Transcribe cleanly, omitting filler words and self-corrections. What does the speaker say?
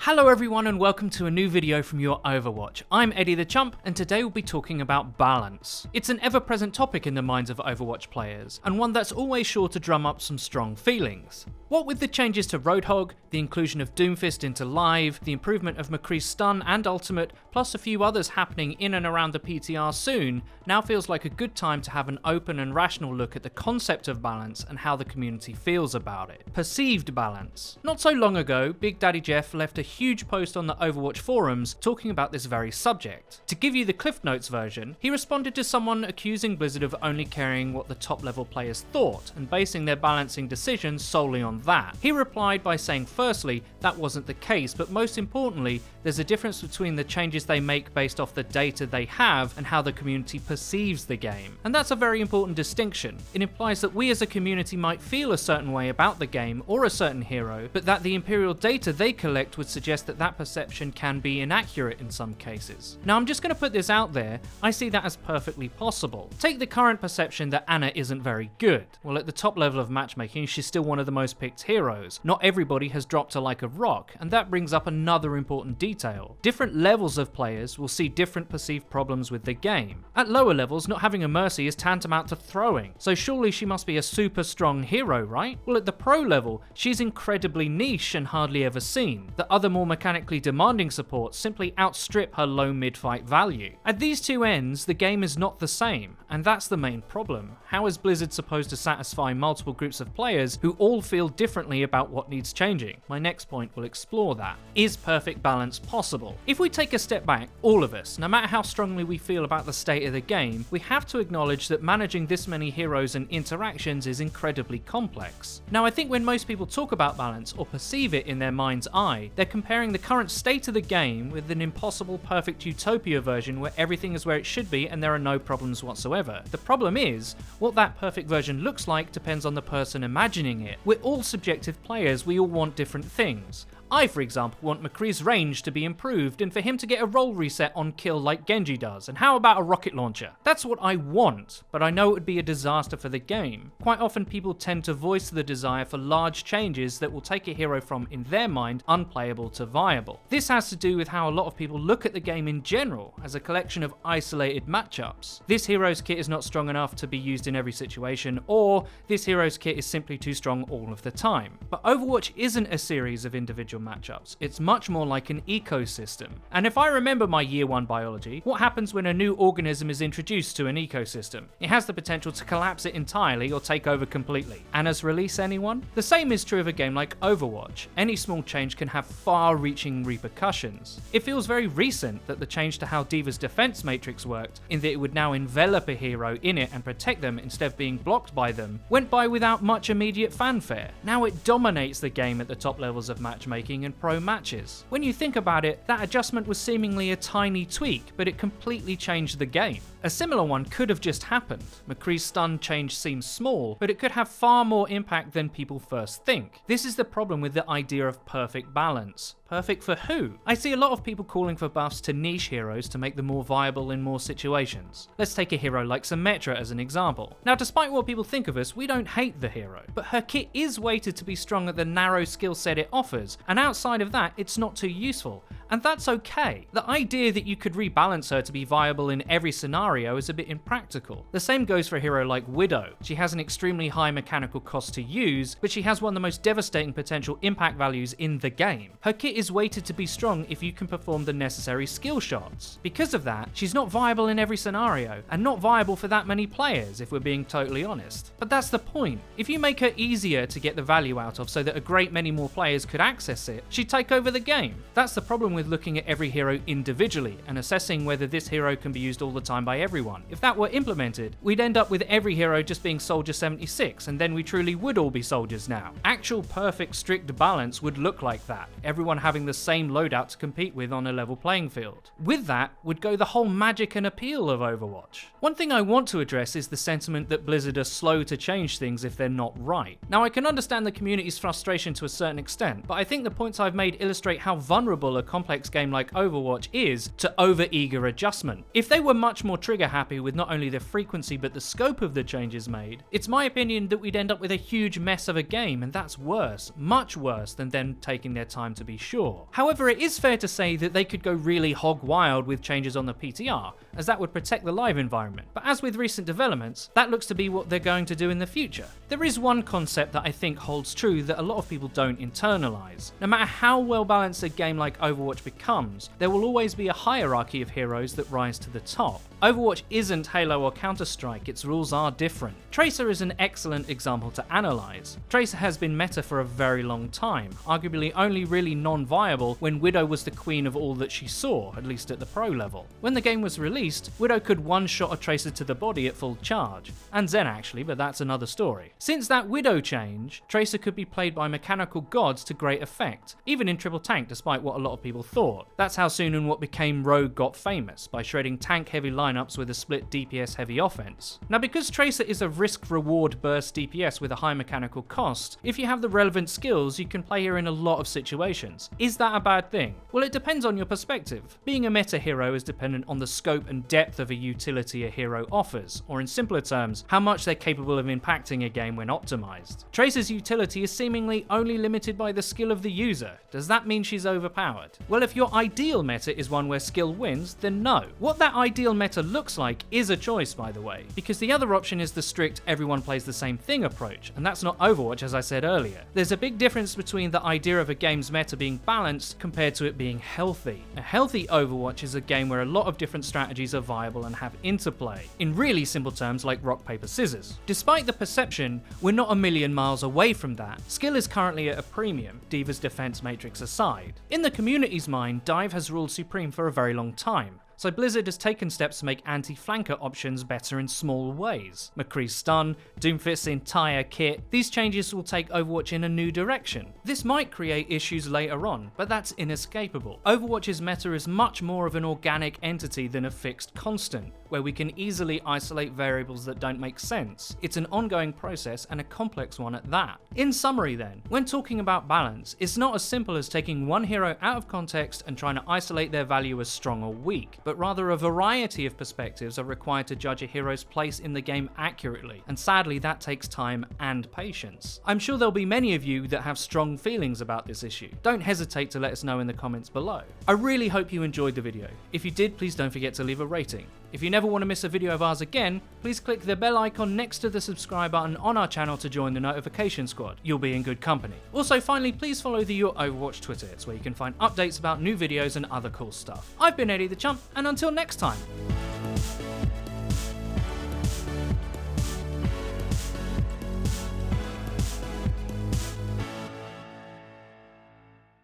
Hello everyone and welcome to a new video from Your Overwatch. I'm Eddie the Chump and today we'll be talking about balance. It's an ever-present topic in the minds of Overwatch players, and one that's always sure to drum up some strong feelings. What with the changes to Roadhog, the inclusion of Doomfist into Live, the improvement of McCree's stun and ultimate, plus a few others happening in and around the PTR soon, now feels like a good time to have an open and rational look at the concept of balance and how the community feels about it. Perceived balance. Not so long ago, Big Daddy Jeff left a huge post on the Overwatch forums talking about this very subject. To give you the Cliff Notes version, he responded to someone accusing Blizzard of only caring what the top level players thought and basing their balancing decisions solely on that. He replied by saying firstly, that wasn't the case, but most importantly, there's a difference between the changes they make based off the data they have and how the community perceives the game. And that's a very important distinction. It implies that we as a community might feel a certain way about the game or a certain hero, but that the Imperial data they collect would suggest that that perception can be inaccurate in some cases. Now I'm just going to put this out there, I see that as perfectly possible. Take the current perception that Ana isn't very good. Well, at the top level of matchmaking, she's still one of the most picked heroes. Not everybody has dropped her like a rock, and that brings up another important detail. Different levels of players will see different perceived problems with the game. At lower levels, not having a Mercy is tantamount to throwing, so surely she must be a super strong hero, right? Well, at the pro level, she's incredibly niche and hardly ever seen. The other more mechanically demanding supports simply outstrip her low mid-fight value. At these two ends, the game is not the same, and that's the main problem. How is Blizzard supposed to satisfy multiple groups of players who all feel differently about what needs changing? My next point will explore that. Is perfect balance possible? If we take a step back, all of us, no matter how strongly we feel about the state of the game, we have to acknowledge that managing this many heroes and interactions is incredibly complex. Now I think when most people talk about balance or perceive it in their mind's eye, they're comparing the current state of the game with an impossible perfect utopia version where everything is where it should be and there are no problems whatsoever. The problem is, what that perfect version looks like depends on the person imagining it. We're all subjective players, we all want different things. I, for example, want McCree's range to be improved and for him to get a roll reset on kill like Genji does, and how about a rocket launcher? That's what I want, but I know it would be a disaster for the game. Quite often people tend to voice the desire for large changes that will take a hero from, in their mind, unplayable to viable. This has to do with how a lot of people look at the game in general, as a collection of isolated matchups. This hero's kit is not strong enough to be used in every situation, or this hero's kit is simply too strong all of the time. But Overwatch isn't a series of individual matchups, it's much more like an ecosystem. And if I remember my year 1 biology, what happens when a new organism is introduced to an ecosystem? It has the potential to collapse it entirely or take over completely. Ana's release, anyone? The same is true of a game like Overwatch. Any small change can have far-reaching repercussions. It feels very recent that the change to how D.Va's defense matrix worked, in that it would now envelop a hero in it and protect them instead of being blocked by them, went by without much immediate fanfare. Now it dominates the game at the top levels of matchmaking and pro matches. When you think about it, that adjustment was seemingly a tiny tweak, but it completely changed the game. A similar one could have just happened. McCree's stun change seems small, but it could have far more impact than people first think. This is the problem with the idea of perfect balance. Perfect for who? I see a lot of people calling for buffs to niche heroes to make them more viable in more situations. Let's take a hero like Symmetra as an example. Now, despite what people think of us, we don't hate the hero, but her kit is weighted to be strong at the narrow skill set it offers, and outside of that, it's not too useful. And that's okay. The idea that you could rebalance her to be viable in every scenario is a bit impractical. The same goes for a hero like Widow. She has an extremely high mechanical cost to use, but she has one of the most devastating potential impact values in the game. Her kit is weighted to be strong if you can perform the necessary skill shots. Because of that, she's not viable in every scenario, and not viable for that many players if we're being totally honest. But that's the point. If you make her easier to get the value out of so that a great many more players could access it, she'd take over the game. That's the problem with looking at every hero individually and assessing whether this hero can be used all the time by everyone. If that were implemented, we'd end up with every hero just being Soldier 76, and then we truly would all be soldiers now. Actual perfect strict balance would look like that, everyone having the same loadout to compete with on a level playing field. With that would go the whole magic and appeal of Overwatch. One thing I want to address is the sentiment that Blizzard are slow to change things if they're not right. Now I can understand the community's frustration to a certain extent, but I think the points I've made illustrate how vulnerable a competent complex game like Overwatch is to over-eager adjustment. If they were much more trigger happy with not only the frequency but the scope of the changes made, it's my opinion that we'd end up with a huge mess of a game, and that's worse, much worse than them taking their time to be sure. However, it is fair to say that they could go really hog wild with changes on the PTR, as that would protect the live environment. But as with recent developments, that looks to be what they're going to do in the future. There is one concept that I think holds true that a lot of people don't internalize. No matter how well balanced a game like Overwatch becomes, there will always be a hierarchy of heroes that rise to the top. Overwatch isn't Halo or Counter-Strike, its rules are different. Tracer is an excellent example to analyze. Tracer has been meta for a very long time, arguably only really non-viable when Widow was the queen of all that she saw, at least at the pro level. When the game was released, Widow could one-shot a Tracer to the body at full charge. And Zen actually, but that's another story. Since that Widow change, Tracer could be played by mechanical gods to great effect, even in triple tank despite what a lot of people thought. That's how soon and what became Rogue got famous, by shredding tank-heavy lineups with a split DPS-heavy offense. Now because Tracer is a risk-reward burst DPS with a high mechanical cost, if you have the relevant skills, you can play her in a lot of situations. Is that a bad thing? Well, it depends on your perspective. Being a meta hero is dependent on the scope and depth of a utility a hero offers, or in simpler terms, how much they're capable of impacting a game when optimized. Tracer's utility is seemingly only limited by the skill of the user. Does that mean she's overpowered? Well, if your ideal meta is one where skill wins, then no. What that ideal meta looks like is a choice, by the way, because the other option is the strict everyone plays the same thing approach, and that's not Overwatch as I said earlier. There's a big difference between the idea of a game's meta being balanced compared to it being healthy. A healthy Overwatch is a game where a lot of different strategies are viable and have interplay, in really simple terms like rock, paper, scissors. Despite the perception, we're not a million miles away from that. Skill is currently at a premium, D.Va's defense matrix aside. In the community's mind, dive has ruled supreme for a very long time. So Blizzard has taken steps to make anti-flanker options better in small ways. McCree's stun, Doomfist's entire kit, these changes will take Overwatch in a new direction. This might create issues later on, but that's inescapable. Overwatch's meta is much more of an organic entity than a fixed constant, where we can easily isolate variables that don't make sense. It's an ongoing process and a complex one at that. In summary then, when talking about balance, it's not as simple as taking one hero out of context and trying to isolate their value as strong or weak, but rather a variety of perspectives are required to judge a hero's place in the game accurately, and sadly that takes time and patience. I'm sure there'll be many of you that have strong feelings about this issue. Don't hesitate to let us know in the comments below. I really hope you enjoyed the video. If you did, please don't forget to leave a rating. If you never want to miss a video of ours again, please click the bell icon next to the subscribe button on our channel to join the notification squad. You'll be in good company. Also, finally, please follow the Your Overwatch Twitter. It's where you can find updates about new videos and other cool stuff. I've been Eddie the Chump, and until next time.